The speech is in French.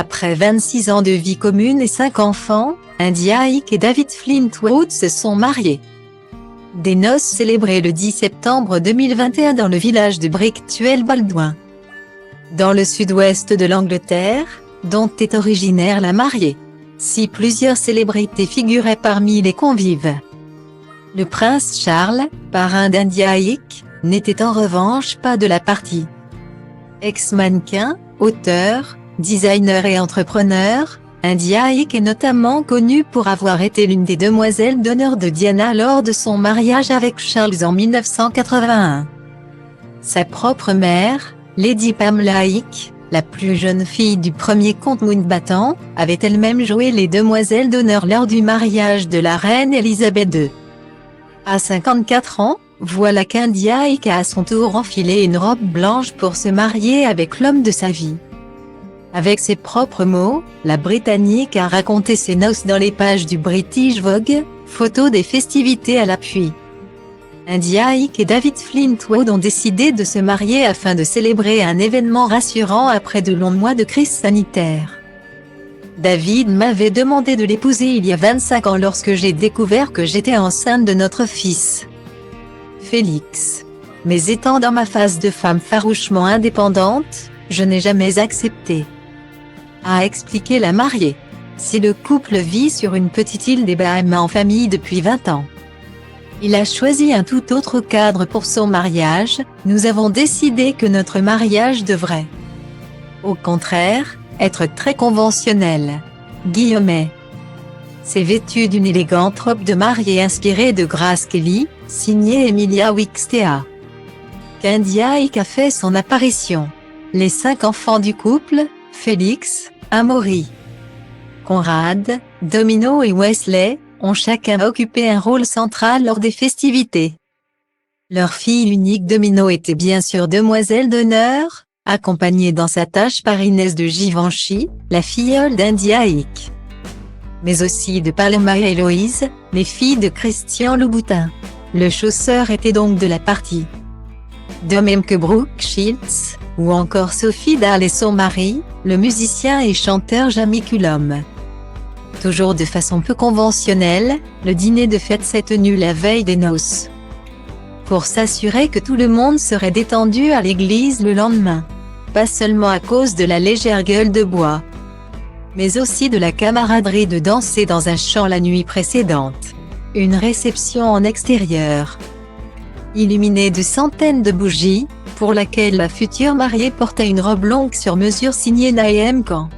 Après 26 ans de vie commune et 5 enfants, India Hicks et David Flintwood se sont mariés. Des noces célébrées le 10 septembre 2021 dans le village de Brictuel Baldwin, dans le sud-ouest de l'Angleterre, dont est originaire la mariée. Si plusieurs célébrités figuraient parmi les convives, le prince Charles, parrain d'India Hicks, n'était en revanche pas de la partie. Ex-mannequin, auteur, designer et entrepreneur, India Hicks est notamment connue pour avoir été l'une des demoiselles d'honneur de Diana lors de son mariage avec Charles en 1981. Sa propre mère, Lady Pamela Hicks, la plus jeune fille du premier comte Mountbatten, avait elle-même joué les demoiselles d'honneur lors du mariage de la reine Elisabeth II. À 54 ans, voilà qu'India Hicks a à son tour enfilé une robe blanche pour se marier avec l'homme de sa vie. Avec ses propres mots, la Britannique a raconté ses noces dans les pages du British Vogue, photos des festivités à l'appui. India Hicks et David Flintwood ont décidé de se marier afin de célébrer un événement rassurant après de longs mois de crise sanitaire. David m'avait demandé de l'épouser il y a 25 ans lorsque j'ai découvert que j'étais enceinte de notre fils, Félix. Mais étant dans ma phase de femme farouchement indépendante, je n'ai jamais accepté, a expliqué la mariée. Si le couple vit sur une petite île des Bahamas en famille depuis 20 ans, il a choisi un tout autre cadre pour son mariage. Nous avons décidé que notre mariage devrait, au contraire, être très conventionnel. Guillemets. C'est vêtu d'une élégante robe de mariée inspirée de Grace Kelly, signée Emilia Wickstea, qu'India Hicks a fait son apparition. Les 5 enfants du couple, Félix, Amaury, Conrad, Domino et Wesley, ont chacun occupé un rôle central lors des festivités. Leur fille unique Domino était bien sûr demoiselle d'honneur, accompagnée dans sa tâche par Inès de Givenchy, la filleule d'India Hicks, mais aussi de Paloma et Héloïse, les filles de Christian Louboutin. Le chausseur était donc de la partie. De même que Brooke Shields, ou encore Sophie Dahl et son mari, le musicien et chanteur Jamie Cullum. Toujours de façon peu conventionnelle, le dîner de fête s'est tenu la veille des noces, pour s'assurer que tout le monde serait détendu à l'église le lendemain. Pas seulement à cause de la légère gueule de bois, mais aussi de la camaraderie de danser dans un champ la nuit précédente. Une réception en extérieur, illuminée de centaines de bougies, pour laquelle la future mariée portait une robe longue sur mesure signée Naïm Khan.